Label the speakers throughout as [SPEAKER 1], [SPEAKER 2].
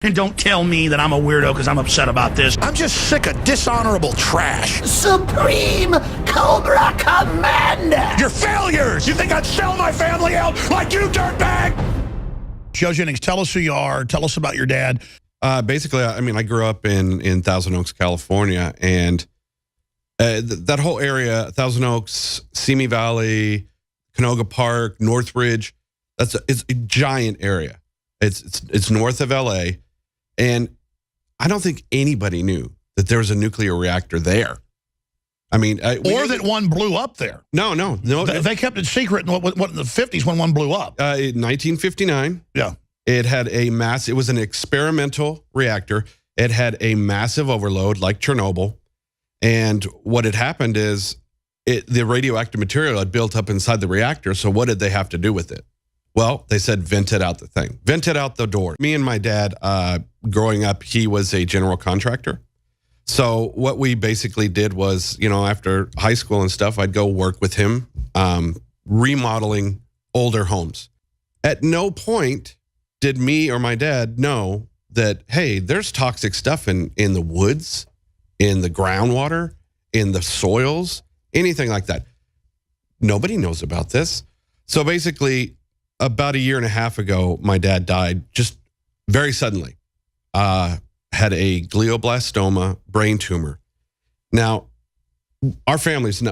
[SPEAKER 1] And don't tell me that I'm a weirdo because I'm upset about this.
[SPEAKER 2] I'm just sick of dishonorable trash.
[SPEAKER 3] Supreme Cobra Commander!
[SPEAKER 2] You're failures! You think I'd sell my family out like you, dirtbag? Joe Jennings, tell us who you are. Tell us about your dad.
[SPEAKER 4] Basically, I mean, I grew up in Thousand Oaks, California, and that whole area, Thousand Oaks, Simi Valley, Canoga Park, Northridge, it's a giant area. It's north of LA, and I don't think anybody knew that there was a nuclear reactor there. I mean,
[SPEAKER 2] or that one blew up there.
[SPEAKER 4] No.
[SPEAKER 2] They kept it secret in, what in the 50s when one blew up.
[SPEAKER 4] In 1959.
[SPEAKER 2] Yeah.
[SPEAKER 4] It had it was an experimental reactor. It had a massive overload like Chernobyl. And what had happened is the radioactive material had built up inside the reactor. So what did they have to do with it? Well, they said, vent it out the thing. Vent it out the door. Me and my dad, growing up, he was a general contractor. So what we basically did was, you know, after high school and stuff, I'd go work with him, remodeling older homes. At no point did me or my dad know that, hey, there's toxic stuff in the woods, in the groundwater, in the soils, anything like that. Nobody knows about this. So basically, about a year and a half ago, my dad died just very suddenly. Had a glioblastoma brain tumor. Now, our family's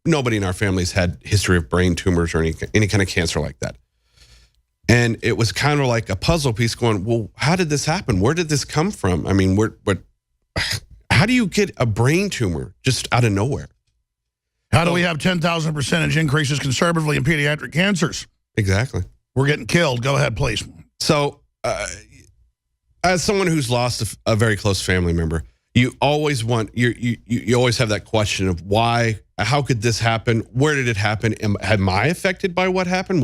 [SPEAKER 4] nobody in our family's had history of brain tumors or any kind of cancer like that. And it was kind of like a puzzle piece going, well, how did this happen? Where did this come from? I mean, how do you get a brain tumor just out of nowhere?
[SPEAKER 2] How do we have 10,000% increases conservatively in pediatric cancers?
[SPEAKER 4] Exactly.
[SPEAKER 2] We're getting killed. Go ahead, please.
[SPEAKER 4] So, as someone who's lost a very close family member, you always want you always have that question of why, how could this happen? Where did it happen? Am I affected by what happened?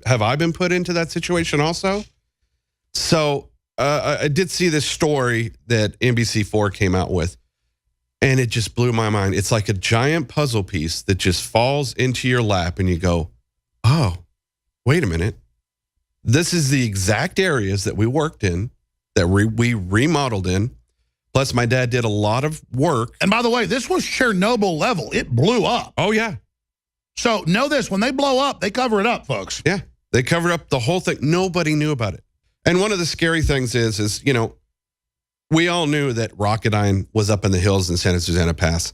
[SPEAKER 4] Have I been put into that situation also? So I did see this story that NBC4 came out with, and it just blew my mind. It's like a giant puzzle piece that just falls into your lap, and you go, oh, wait a minute. This is the exact areas that we worked in, that we remodeled in. Plus, my dad did a lot of work.
[SPEAKER 2] And by the way, this was Chernobyl level. It blew up.
[SPEAKER 4] Oh, yeah.
[SPEAKER 2] So know this, when they blow up, they cover it up, folks.
[SPEAKER 4] Yeah, they covered up the whole thing. Nobody knew about it. And one of the scary things is, you know, we all knew that Rocketdyne was up in the hills in Santa Susana Pass.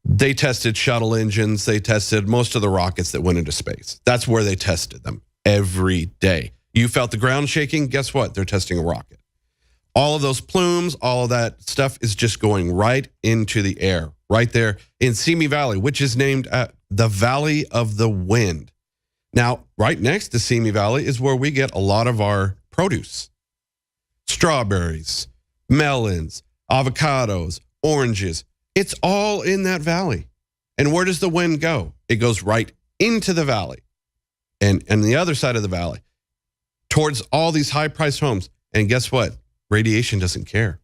[SPEAKER 4] They tested shuttle engines. They tested most of the rockets that went into space. That's where they tested them every day. You felt the ground shaking, guess what? They're testing a rocket. All of those plumes, all of that stuff is just going right into the air, right there in Simi Valley, which is named the Valley of the Wind. Now, right next to Simi Valley is where we get a lot of our produce. Strawberries, melons, avocados, oranges. It's all in that valley. And where does the wind go? It goes right into the valley. And the other side of the valley, towards all these high-priced homes. And guess what? Radiation doesn't care.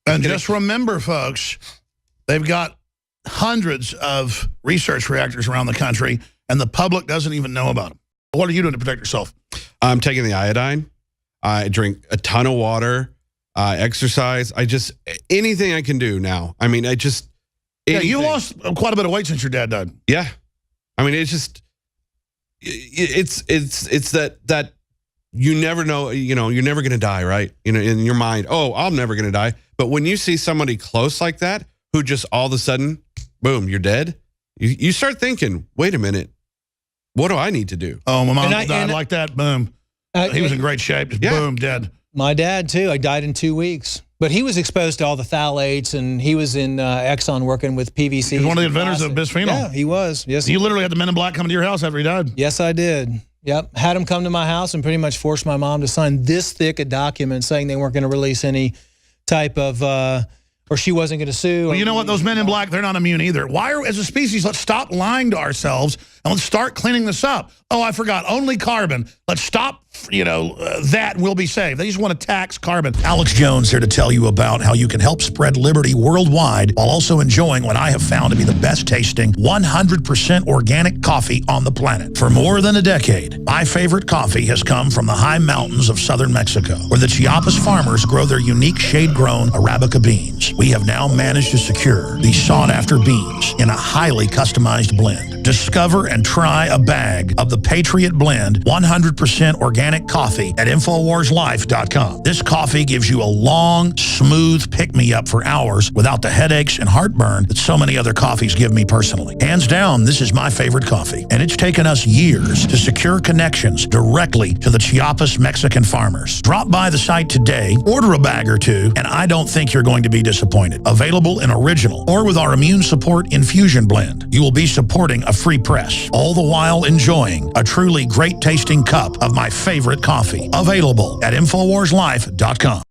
[SPEAKER 2] And just remember, folks, they've got hundreds of research reactors around the country, and the public doesn't even know about them. What are you doing to protect yourself?
[SPEAKER 4] I'm taking the iodine. I drink a ton of water. Exercise. Anything I can do now. I mean, anything.
[SPEAKER 2] Yeah, you lost quite a bit of weight since your dad died.
[SPEAKER 4] Yeah. I mean, it's that you never know, you know, you're never going to die, right? You know, in your mind, oh, I'm never going to die. But when you see somebody close like that, who just all of a sudden, boom, you're dead, you start thinking, wait a minute, what do I need to do?
[SPEAKER 2] Oh, my mom died like that, boom. He was in great shape, just boom, dead.
[SPEAKER 5] My dad, too, I died in 2 weeks. But he was exposed to all the phthalates, and he was in Exxon working with PVC.
[SPEAKER 2] He was one of the inventors of bisphenol.
[SPEAKER 5] Yeah, he was. Yes.
[SPEAKER 2] You literally had the Men in Black come to your house after he died.
[SPEAKER 5] Yes, I did. Yep. Had him come to my house and pretty much forced my mom to sign this thick a document saying they weren't going to release any type of, or she wasn't going to sue.
[SPEAKER 2] Well, you know what? Those Men in Black, they're not immune either. Why as a species, let's stop lying to ourselves And let's start cleaning this up. Oh, I forgot, only carbon. Let's stop, that and we'll be saved. They just want to tax carbon. Alex Jones here to tell you about how you can help spread liberty worldwide while also enjoying what I have found to be the best tasting 100% organic coffee on the planet. For more than a decade, my favorite coffee has come from the high mountains of southern Mexico, where the Chiapas farmers grow their unique shade-grown Arabica beans. We have now managed to secure these sought-after beans in a highly customized blend. Discover and try a bag of the Patriot Blend 100% organic coffee at InfoWarsLife.com. This coffee gives you a long, smooth pick-me-up for hours without the headaches and heartburn that so many other coffees give me personally. Hands down, this is my favorite coffee, and it's taken us years to secure connections directly to the Chiapas Mexican farmers. Drop by the site today, order a bag or two, and I don't think you're going to be disappointed. Available in original or with our immune support infusion blend. You will be supporting a free press, all the while enjoying a truly great tasting cup of my favorite coffee. Available at InfoWarsLife.com.